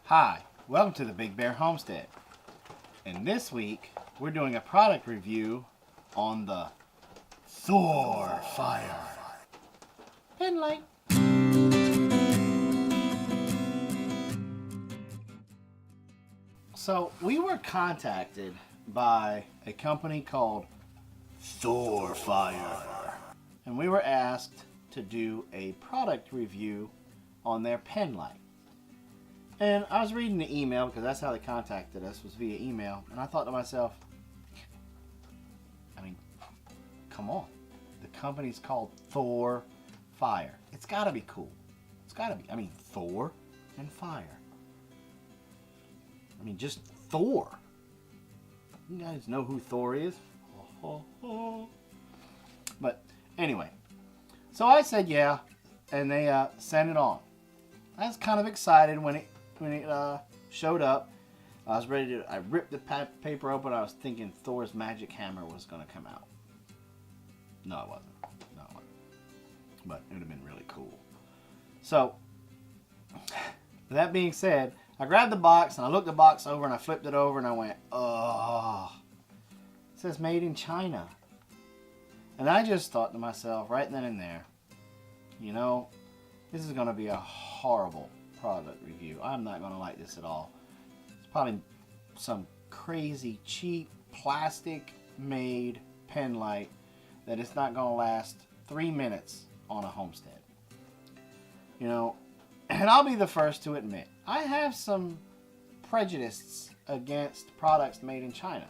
Hi, welcome to the Big Bear Homestead. And this week, we're doing a product review on the ThorFire Pen Light. So, we were contacted by a company called ThorFire. And we were asked to do a product review on their pen light. And I was reading the email, because that's how they contacted us, was via email. And I thought to myself, come on. The company's called ThorFire. It's got to be cool. It's got to be. Thor and fire. Just Thor. You guys know who Thor is? But anyway. So I said yeah, and they sent it on. I was kind of excited when it showed up. I ripped the paper open. I was thinking Thor's magic hammer was going to come out. No, it wasn't. But it would have been really cool. So, that being said, I grabbed the box and I looked the box over and I flipped it over and I went, oh, it says made in China. And I just thought to myself right then and there, this is going to be a horrible product review. I'm not going to like this at all. It's probably some crazy cheap plastic made pen light that it's not going to last 3 minutes on a homestead. And I'll be the first to admit, I have some prejudices against products made in China.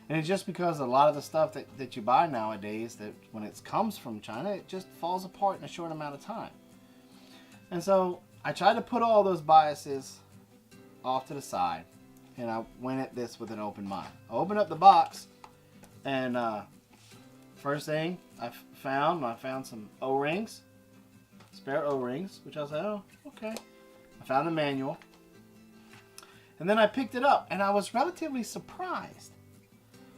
And it's just because a lot of the stuff that you buy nowadays, that when it comes from China, it just falls apart in a short amount of time. And so I tried to put all those biases off to the side, and I went at this with an open mind. I opened up the box, and first thing I found some O-rings, spare O-rings, which I was like, oh, okay. I found the manual, and then I picked it up, and I was relatively surprised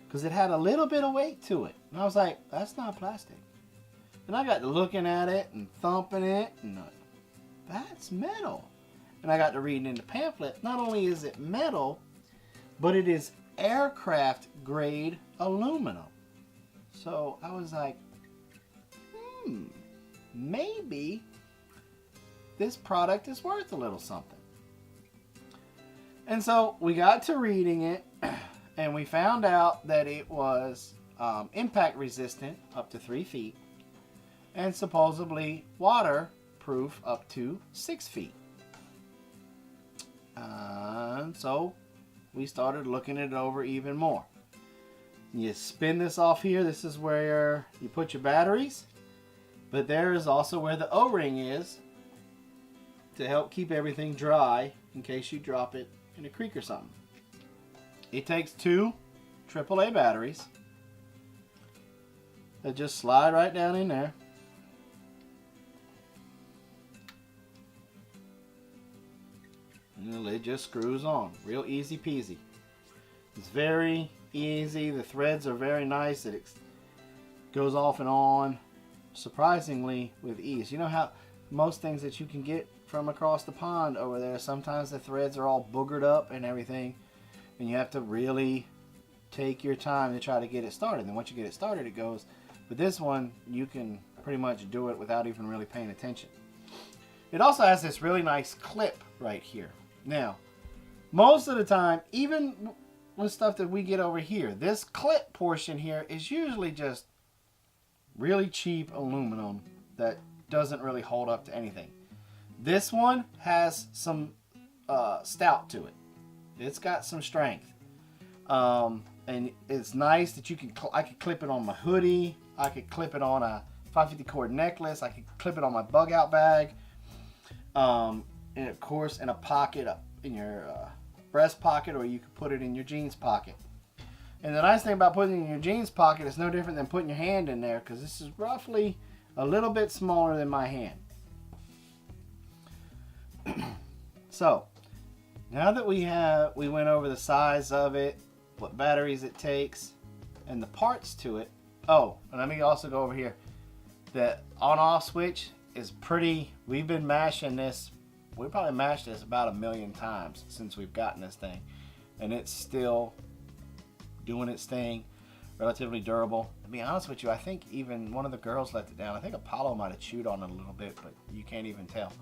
because it had a little bit of weight to it, and I was like, that's not plastic. And I got to looking at it and thumping it, and that's metal. And I got to reading in the pamphlet, not only is it metal, but it is aircraft grade aluminum. So I was like, maybe this product is worth a little something. And so we got to reading it, and we found out that it was impact resistant up to 3 feet, and supposedly waterproof up to 6 feet. And so we started looking it over even more. You spin this off here. This is where you put your batteries. But there is also where the O-ring is to help keep everything dry in case you drop it in a creek or something. It takes 2 AAA batteries that just slide right down in there. And the lid just screws on. Real easy peasy. It's very easy. The threads are very nice. It goes off and on surprisingly with ease. You know how most things that you can get from across the pond over there, sometimes the threads are all boogered up and everything, and you have to really take your time to try to get it started. And once you get it started, it goes. But this one, you can pretty much do it without even really paying attention. It also has this really nice clip right here. Now, most of the time, even with stuff that we get over here, this clip portion here is usually just really cheap aluminum that doesn't really hold up to anything. This one has some stout to it. It's got some strength. And it's nice that I could clip it on my hoodie. I could clip it on a 550 cord necklace. I could clip it on my bug out bag. And of course in a pocket up in your breast pocket, or you could put it in your jeans pocket. And the nice thing about putting it in your jeans pocket is no different than putting your hand in there, because this is roughly a little bit smaller than my hand. So now that we went over the size of it, what batteries it takes, and the parts to it. Oh, and let me also go over here. The on-off switch is pretty. We've been mashing this we probably matched this about 1,000,000 times since we've gotten this thing, and it's still doing its thing, relatively durable. To be honest with you, I think even one of the girls left it down. I think Apollo might have chewed on it a little bit, but you can't even tell.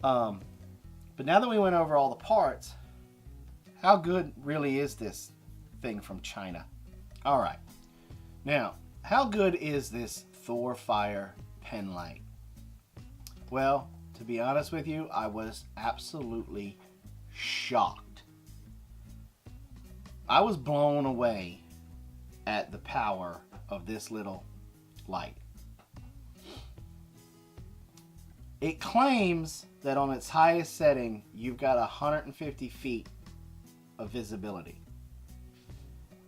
But now that we went over all the parts, how good really is this thing from China? All right. Now, how good is this ThorFire Pen Light? Well, to be honest with you, I was absolutely shocked. I was blown away at the power of this little light. It claims that on its highest setting, you've got 150 feet of visibility.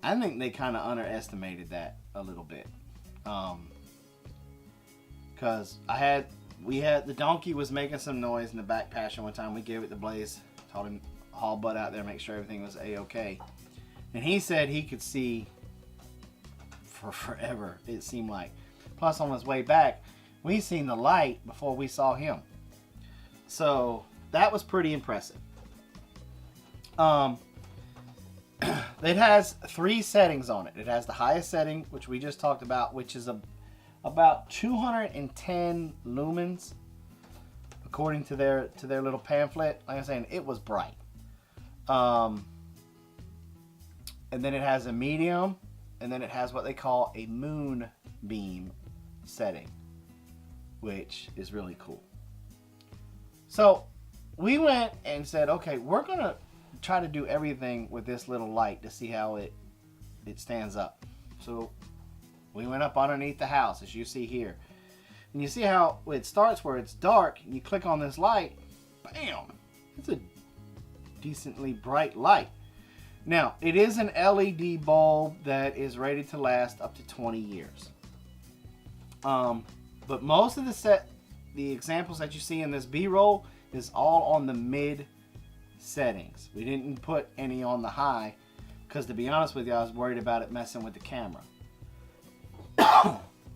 I think they kind of underestimated that a little bit. Because the donkey was making some noise in the back pasture one time. We gave it the blaze, told him haul butt out there, make sure everything was a-okay. And he said he could see for forever, it seemed like. Plus, on his way back, we seen the light before we saw him. So that was pretty impressive. It has 3 settings on it. It has the highest setting, which we just talked about, which is about 210 lumens, according to their little pamphlet. Like I'm saying, it was bright. And then it has a medium, and then it has what they call a Moonbeam setting, which is really cool. So we went and said, okay, we're gonna try to do everything with this little light to see how it stands up. So we went up underneath the house, as you see here, and you see how it starts where it's dark, and you click on this light, bam, it's a decently bright light. Now, it is an LED bulb that is rated to last up to 20 years. But most of the examples that you see in this B-roll is all on the mid settings. We didn't put any on the high because, to be honest with you, I was worried about it messing with the camera.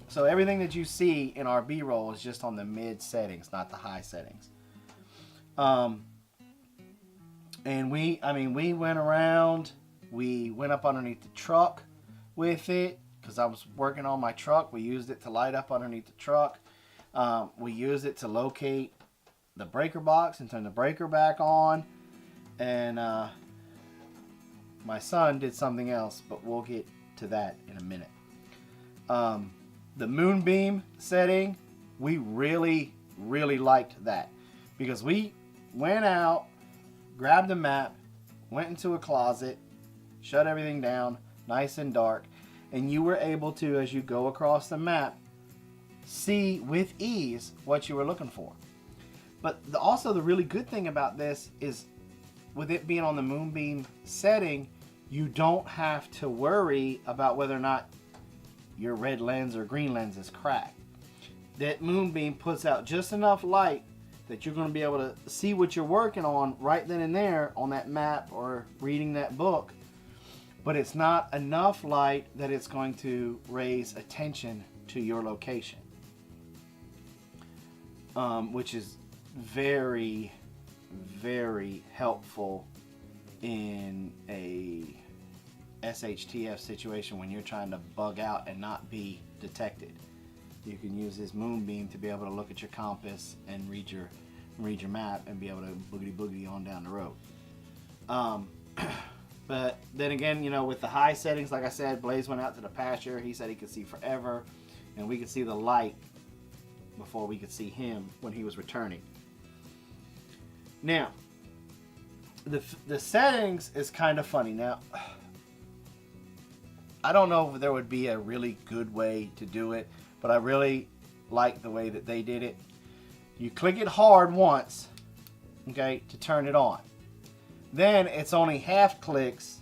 So everything that you see in our B-roll is just on the mid settings, not the high settings. And we went around, we went up underneath the truck with it, because I was working on my truck. We used it to light up underneath the truck. We used it to locate the breaker box and turn the breaker back on. And my son did something else, but we'll get to that in a minute. The Moonbeam setting, we really, really liked that, because we went out, grabbed a map, went into a closet, shut everything down, nice and dark, and you were able to, as you go across the map, see with ease what you were looking for. But also the really good thing about this is, with it being on the Moonbeam setting, you don't have to worry about whether or not your red lens or green lens is cracked. That Moonbeam puts out just enough light that you're going to be able to see what you're working on right then and there on that map or reading that book. But it's not enough light that it's going to raise attention to your location. Which is very, very helpful in a SHTF situation when you're trying to bug out and not be detected. You can use this Moonbeam to be able to look at your compass and read your map and be able to boogity on down the road. But then again, you know, with the high settings, like I said, Blaze went out to the pasture. He said he could see forever, and we could see the light before we could see him when he was returning. Now, the settings is kind of funny. Now, I don't know if there would be a really good way to do it, but I really like the way that they did it. You click it hard once, okay, to turn it on. Then it's only half clicks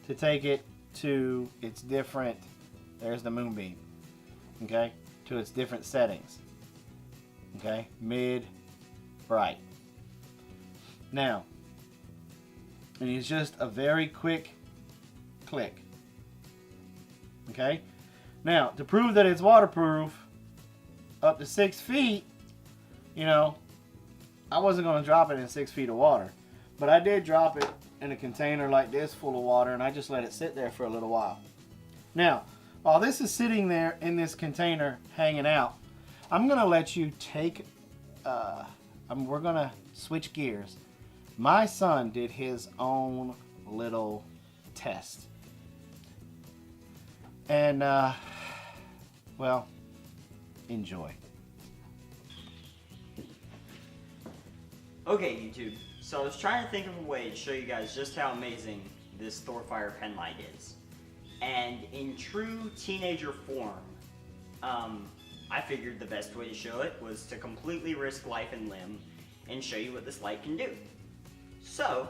to take it to its different, there's the Moonbeam, okay, to its different settings, okay, mid, bright. Now, and it's just a very quick click, okay. Now, to prove that it's waterproof, up to 6 feet, you know, I wasn't going to drop it in 6 feet of water. But I did drop it in a container like this full of water, and I just let it sit there for a little while. Now, while this is sitting there in this container hanging out, I'm going to let you take, we're going to switch gears. My son did his own little test. And, well, enjoy. Okay, YouTube, so I was trying to think of a way to show you guys just how amazing this ThorFire Pen Light is. And in true teenager form, I figured the best way to show it was to completely risk life and limb and show you what this light can do. So,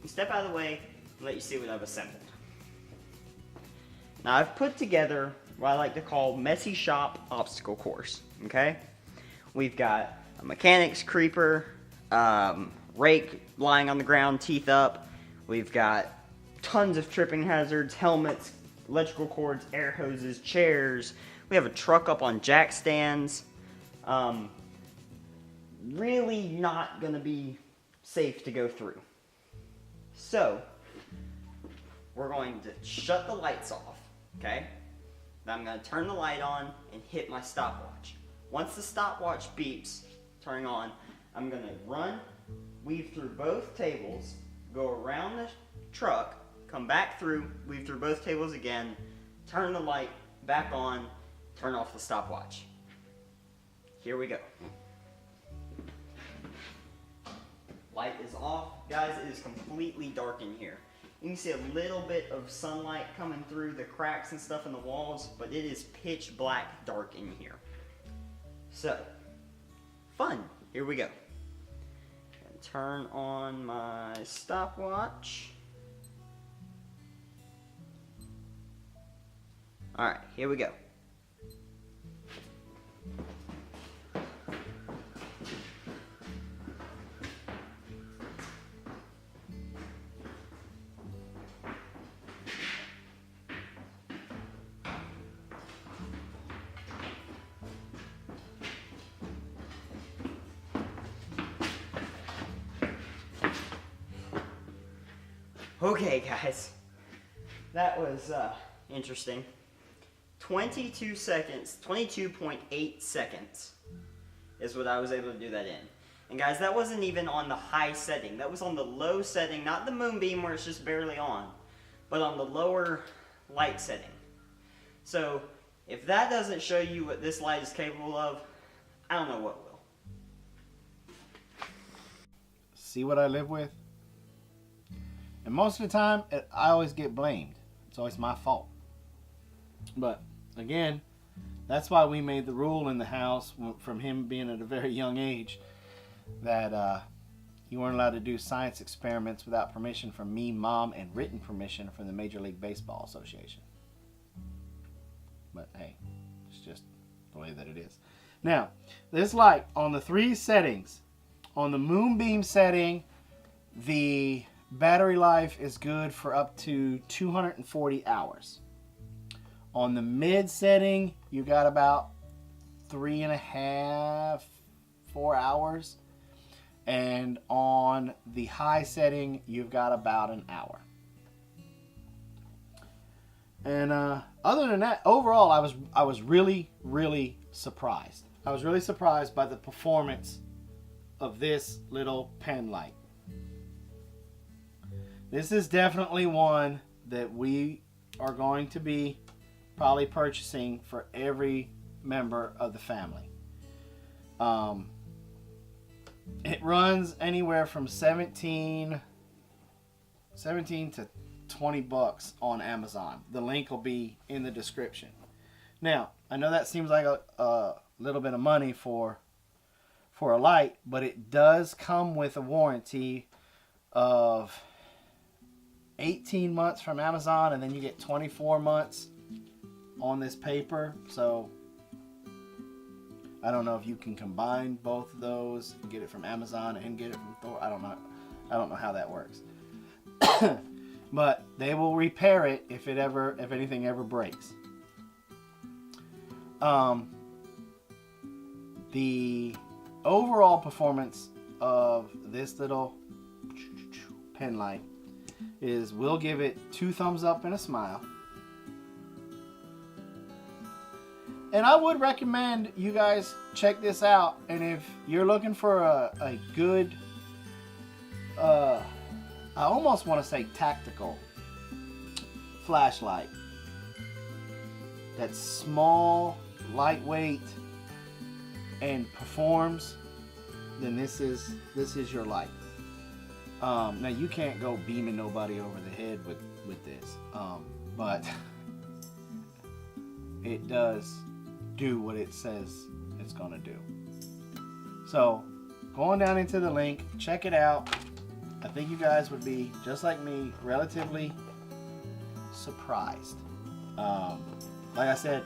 step out of the way and let you see what I've assembled. Now I've put together what I like to call messy shop obstacle course, okay? We've got a mechanics creeper, rake lying on the ground, teeth up. We've got tons of tripping hazards, helmets, electrical cords, air hoses, chairs. We have a truck up on jack stands. Really not gonna be safe to go through. So, we're going to shut the lights off, okay? Then I'm gonna turn the light on and hit my stopwatch. Once the stopwatch beeps, turning on, I'm gonna run, weave through both tables, go around the truck, come back through, weave through both tables again, turn the light back on, turn off the stopwatch. Here we go. Light is off. Guys, it is completely dark in here. You can see a little bit of sunlight coming through the cracks and stuff in the walls, but it is pitch black dark in here. So, fun. Here we go. And turn on my stopwatch. Alright, here we go. Okay, guys, that was interesting. 22 seconds, 22.8 seconds is what I was able to do that in. And guys, that wasn't even on the high setting. That was on the low setting, not the Moonbeam where it's just barely on, but on the lower light setting. So, if that doesn't show you what this light is capable of, I don't know what will. See what I live with? And most of the time, I always get blamed. It's always my fault. But, again, that's why we made the rule in the house, from him being at a very young age, that you weren't allowed to do science experiments without permission from me, Mom, and written permission from the Major League Baseball Association. But, hey, it's just the way that it is. Now, this light, on the 3 settings, on the Moonbeam setting, the battery life is good for up to 240 hours. On the mid setting, you got about 3.5, 4 hours. And on the high setting, you've got about an hour. And other than that, overall, I was really, really surprised. I was really surprised by the performance of this little pen light. This is definitely one that we are going to be probably purchasing for every member of the family. It runs anywhere from 17 to 20 bucks on Amazon. The link will be in the description. Now, I know that seems like a little bit of money for a light, but it does come with a warranty of 18 months from Amazon, and then you get 24 months on this paper. So I don't know if you can combine both of those and get it from Amazon and get it from Thor. I don't know how that works. But they will repair it if anything ever breaks. The overall performance of this little pen light is we'll give it 2 thumbs up and a smile. And I would recommend you guys check this out. And if you're looking for a good, I almost want to say tactical flashlight that's small, lightweight, and performs, then this is your light. Now you can't go beaming nobody over the head with this, but it does do what it says it's gonna do. So going down into the link, check it out. I think you guys would be, just like me, relatively surprised. Like I said,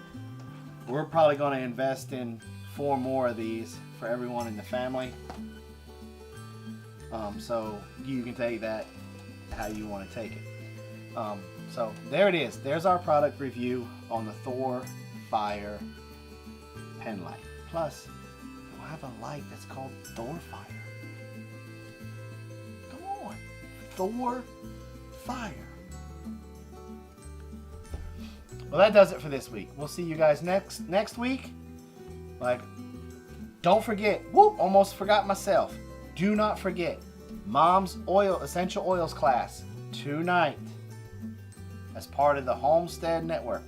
we're probably going to invest in 4 more of these for everyone in the family. So you can take that how you want to take it. So there it is. There's our product review on the ThorFire Pen Light. Plus, we'll have a light that's called ThorFire. Come on, ThorFire. Well, that does it for this week. We'll see you guys next week. Like, don't forget. Whoop! Almost forgot myself. Do not forget Mom's Essential Oils class tonight as part of the Homestead Network,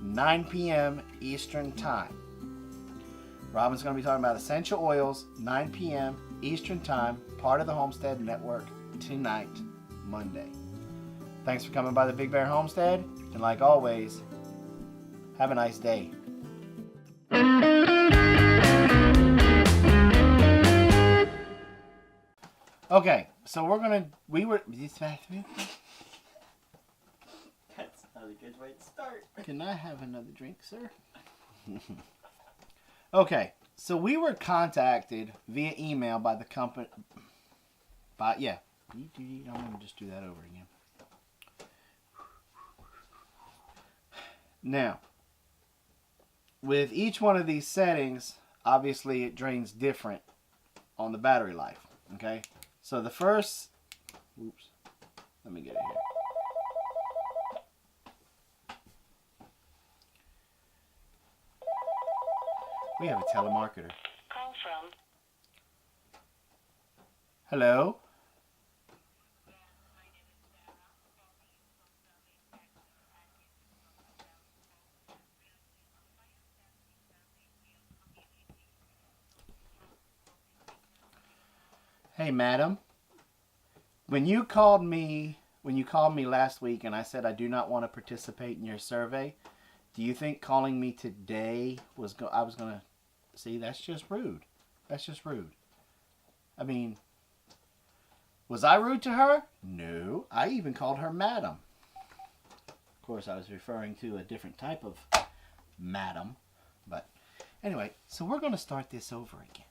9 p.m. Eastern Time. Robin's going to be talking about essential oils, 9 p.m. Eastern Time, part of the Homestead Network tonight, Monday. Thanks for coming by the Big Bear Homestead, and like always, have a nice day. Okay, so that's not a good way to start. Can I have another drink, sir? Okay, so we were contacted via email by the company. I'm going to just do that over again. Now, with each one of these settings, obviously it drains different on the battery life. Okay, so the first, let me get it here. We have a telemarketer. Call from. Hello? Hey, madam. When you called me last week and I said I do not want to participate in your survey, do you think calling me today I was going to... See, that's just rude. That's just rude. I mean, was I rude to her? No. I even called her madam. Of course, I was referring to a different type of madam. But anyway, so we're going to start this over again.